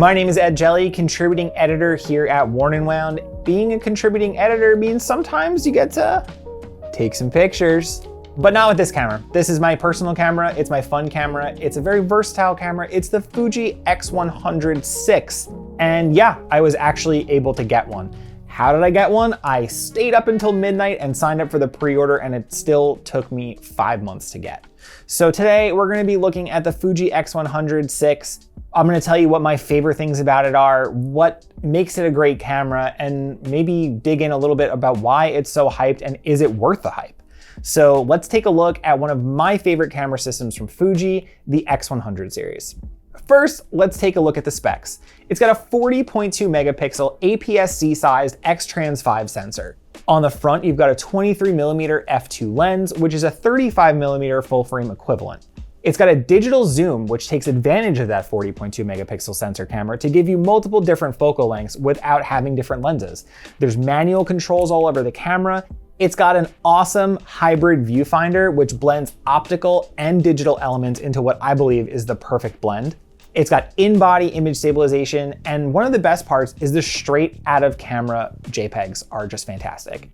My name is Ed Jelley, contributing editor here at Worn & Wound. Being a contributing editor means sometimes you get to take some pictures. But not with this camera. This is my personal camera, it's my fun camera, it's a very versatile camera. It's the Fuji X100vi. And yeah, I was actually able to get one. How did I get one? I stayed up until midnight and signed up for the pre-order, and it still took me 5 months to get. So today we're gonna be looking at the Fuji X100vi. I'm gonna tell you what my favorite things about it are, what makes it a great camera, and maybe dig in a little bit about why it's so hyped and is it worth the hype. So let's take a look at one of my favorite camera systems from Fuji, the X100 series. First, let's take a look at the specs. It's got a 40.2 megapixel APS-C sized X-Trans 5 sensor. On the front, you've got a 23mm f2 lens, which is a 35mm full frame equivalent. It's got a digital zoom, which takes advantage of that 40.2 megapixel sensor camera to give you multiple different focal lengths without having different lenses. There's manual controls all over the camera. It's got an awesome hybrid viewfinder, which blends optical and digital elements into what I believe is the perfect blend. It's got in-body image stabilization, and one of the best parts is the straight out of camera JPEGs are just fantastic.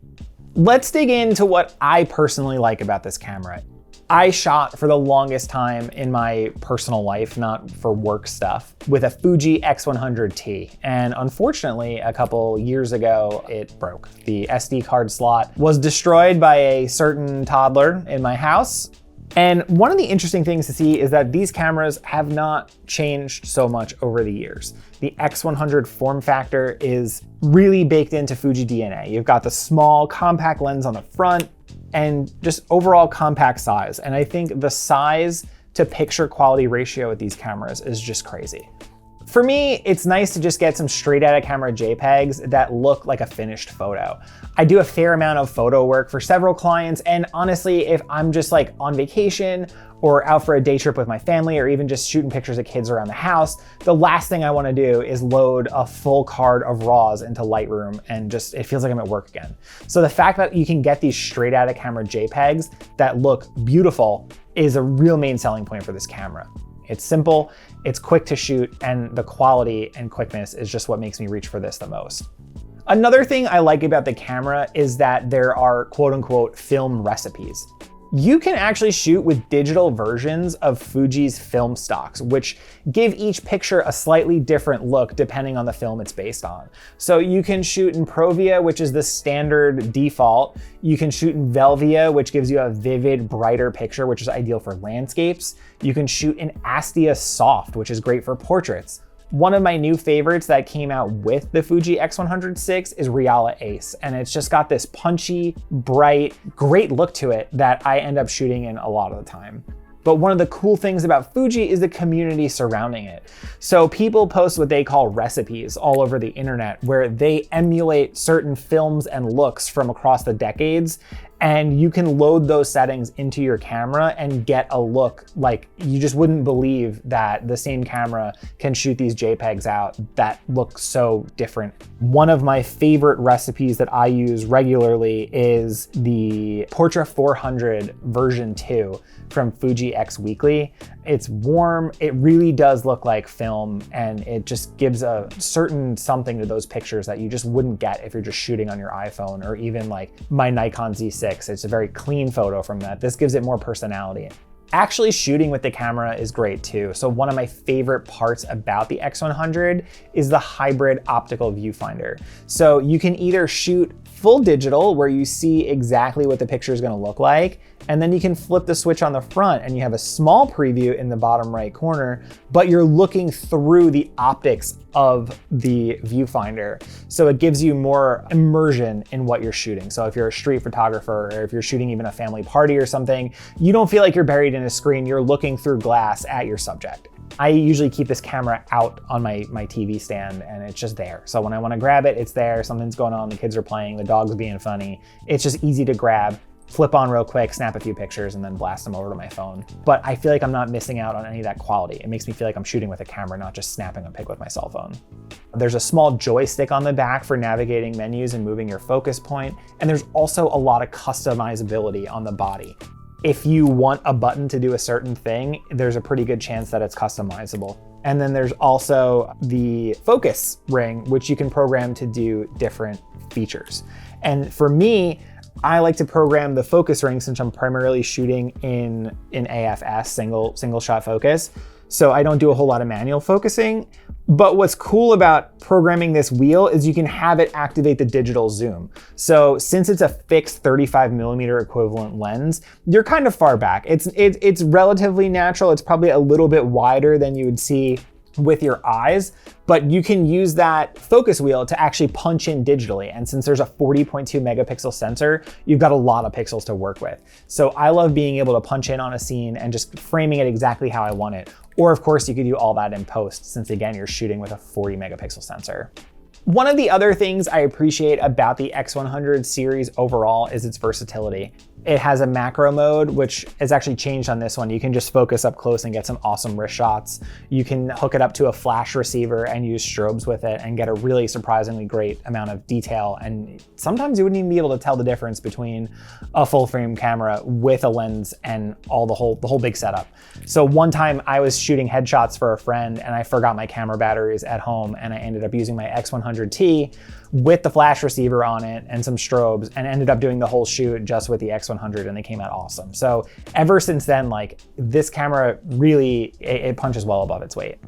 Let's dig into what I personally like about this camera. I shot for the longest time in my personal life, not for work stuff, with a Fuji X100T. And unfortunately, a couple years ago, it broke. The SD card slot was destroyed by a certain toddler in my house. And one of the interesting things to see is that these cameras have not changed so much over the years. The X100 form factor is really baked into Fuji DNA. You've got the small compact lens on the front, and just overall compact size. And I think the size to picture quality ratio with these cameras is just crazy. For me, it's nice to just get some straight out of camera JPEGs that look like a finished photo. I do a fair amount of photo work for several clients, and honestly, if I'm just like on vacation or out for a day trip with my family, or even just shooting pictures of kids around the house, the last thing I wanna do is load a full card of RAWs into Lightroom, and just, it feels like I'm at work again. So the fact that you can get these straight out of camera JPEGs that look beautiful is a real main selling point for this camera. It's simple, it's quick to shoot, and the quality and quickness is just what makes me reach for this the most. Another thing I like about the camera is that there are quote unquote film recipes. You can actually shoot with digital versions of Fuji's film stocks, which give each picture a slightly different look depending on the film it's based on. So you can shoot in Provia, which is the standard default. You can shoot in Velvia, which gives you a vivid, brighter picture, which is ideal for landscapes. You can shoot in Astia Soft, which is great for portraits. One of my new favorites that came out with the Fuji X100vi is Reala Ace, and it's just got this punchy, bright, great look to it that I end up shooting in a lot of the time. But one of the cool things about Fuji is the community surrounding it. So people post what they call recipes all over the internet, where they emulate certain films and looks from across the decades, and you can load those settings into your camera and get a look like you just wouldn't believe that the same camera can shoot these JPEGs out that look so different. One of my favorite recipes that I use regularly is the Portra 400 version 2 from Fuji X Weekly. It's warm, it really does look like film, and it just gives a certain something to those pictures that you just wouldn't get if you're just shooting on your iPhone, or even like my Nikon Z6. It's a very clean photo from that. This gives it more personality. Actually shooting with the camera is great too. So one of my favorite parts about the X100 is the hybrid optical viewfinder. So you can either shoot full digital, where you see exactly what the picture is gonna look like, and then you can flip the switch on the front and you have a small preview in the bottom right corner, but you're looking through the optics of the viewfinder. So it gives you more immersion in what you're shooting. So if you're a street photographer, or if you're shooting even a family party or something, you don't feel like you're buried in a screen, you're looking through glass at your subject. I usually keep this camera out on my TV stand, and it's just there. So when I wanna grab it, it's there, something's going on, the kids are playing, the dog's being funny. It's just easy to grab, flip on real quick, snap a few pictures, and then blast them over to my phone. But I feel like I'm not missing out on any of that quality. It makes me feel like I'm shooting with a camera, not just snapping a pic with my cell phone. There's a small joystick on the back for navigating menus and moving your focus point. And there's also a lot of customizability on the body. If you want a button to do a certain thing, there's a pretty good chance that it's customizable. And then there's also the focus ring, which you can program to do different features. And for me, I like to program the focus ring since I'm primarily shooting in AFS, single shot focus. So I don't do a whole lot of manual focusing. But what's cool about programming this wheel is you can have it activate the digital zoom. So since it's a fixed 35mm equivalent lens, you're kind of far back. It's relatively natural. It's probably a little bit wider than you would see with your eyes, but you can use that focus wheel to actually punch in digitally. And since there's a 40.2 megapixel sensor, you've got a lot of pixels to work with. So I love being able to punch in on a scene and just framing it exactly how I want it. Or of course you could do all that in post, since again, you're shooting with a 40 megapixel sensor. One of the other things I appreciate about the X100 series overall is its versatility. It has a macro mode, which is actually changed on this one. You can just focus up close and get some awesome wrist shots. You can hook it up to a flash receiver and use strobes with it and get a really surprisingly great amount of detail. And sometimes you wouldn't even be able to tell the difference between a full frame camera with a lens and the whole big setup. So one time I was shooting headshots for a friend and I forgot my camera batteries at home, and I ended up using my X100T with the flash receiver on it and some strobes, and ended up doing the whole shoot just with the X100, and they came out awesome. So ever since then, like, this camera really, it punches well above its weight.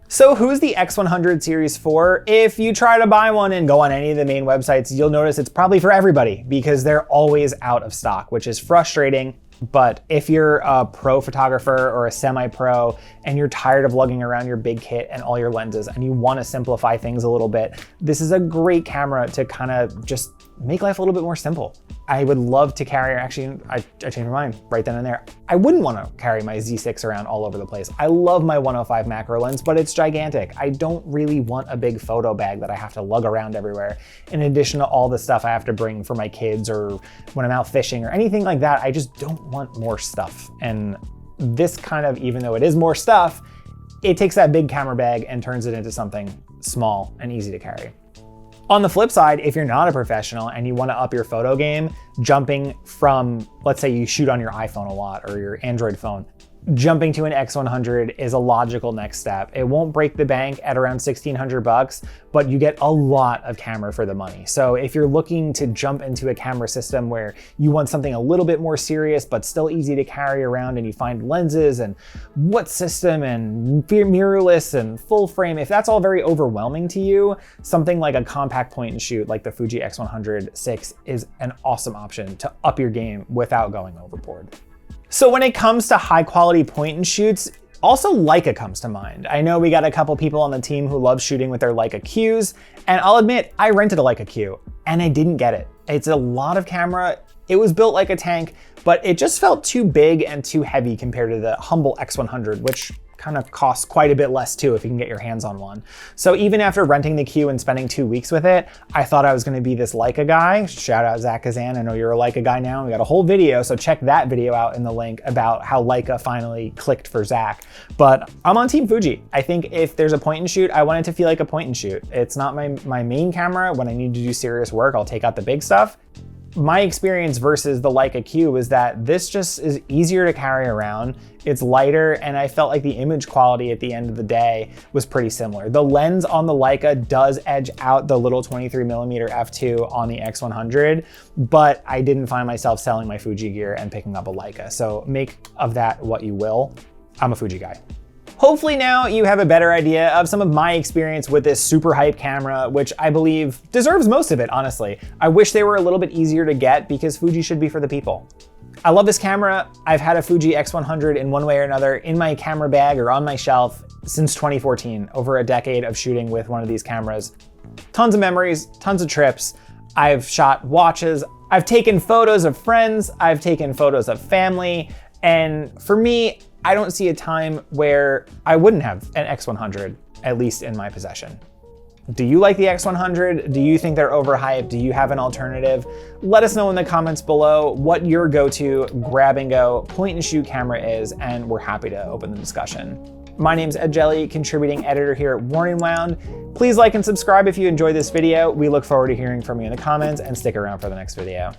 So who's the X100 series for? If you try to buy one and go on any of the main websites, you'll notice it's probably for everybody because they're always out of stock, which is frustrating. But if you're a pro photographer or a semi-pro and you're tired of lugging around your big kit and all your lenses and you want to simplify things a little bit, this is a great camera to kind of just make life a little bit more simple. I would love to carry, actually, I changed my mind right then and there. I wouldn't want to carry my Z6 around all over the place. I love my 105 macro lens, but it's gigantic. I don't really want a big photo bag that I have to lug around everywhere. In addition to all the stuff I have to bring for my kids or when I'm out fishing or anything like that, I just don't want more stuff. And this kind of, even though it is more stuff, it takes that big camera bag and turns it into something small and easy to carry. On the flip side, if you're not a professional and you want to up your photo game, jumping from, let's say you shoot on your iPhone a lot or your Android phone, jumping to an X100 is a logical next step. It won't break the bank at around 1,600 bucks, but you get a lot of camera for the money. So if you're looking to jump into a camera system where you want something a little bit more serious, but still easy to carry around, and you find lenses and what system and mirrorless and full frame, if that's all very overwhelming to you, something like a compact point and shoot like the Fuji X100 is an awesome option to up your game without going overboard. So when it comes to high quality point and shoots, also Leica comes to mind. I know we got a couple people on the team who love shooting with their Leica Qs, and I'll admit, I rented a Leica Q and I didn't get it. It's a lot of camera. It was built like a tank, but it just felt too big and too heavy compared to the humble X100, which kind of costs quite a bit less too if you can get your hands on one. So even after renting the Q and spending 2 weeks with it, I thought I was gonna be this Leica guy. Shout out Zach Kazan, I know you're a Leica guy now. We got a whole video, so check that video out in the link about how Leica finally clicked for Zach. But I'm on Team Fuji. I think if there's a point and shoot, I want it to feel like a point and shoot. It's not my main camera. When I need to do serious work, I'll take out the big stuff. My experience versus the Leica Q is that this just is easier to carry around. It's lighter, and I felt like the image quality at the end of the day was pretty similar. The lens on the Leica does edge out the little 23mm f2 on the X100, but I didn't find myself selling my Fuji gear and picking up a Leica. So make of that what you will. I'm a Fuji guy. Hopefully now you have a better idea of some of my experience with this super hype camera, which I believe deserves most of it, honestly. I wish they were a little bit easier to get because Fuji should be for the people. I love this camera. I've had a Fuji X100 in one way or another in my camera bag or on my shelf since 2014, over a decade of shooting with one of these cameras. Tons of memories, tons of trips. I've shot watches. I've taken photos of friends. I've taken photos of family. And for me, I don't see a time where I wouldn't have an X100, at least in my possession. Do you like the X100? Do you think they're overhyped? Do you have an alternative? Let us know in the comments below what your go-to grab and go point and shoot camera is, and we're happy to open the discussion. My name's Jelley, contributing editor here at Worn & Wound. Please like and subscribe if you enjoyed this video. We look forward to hearing from you in the comments, and stick around for the next video.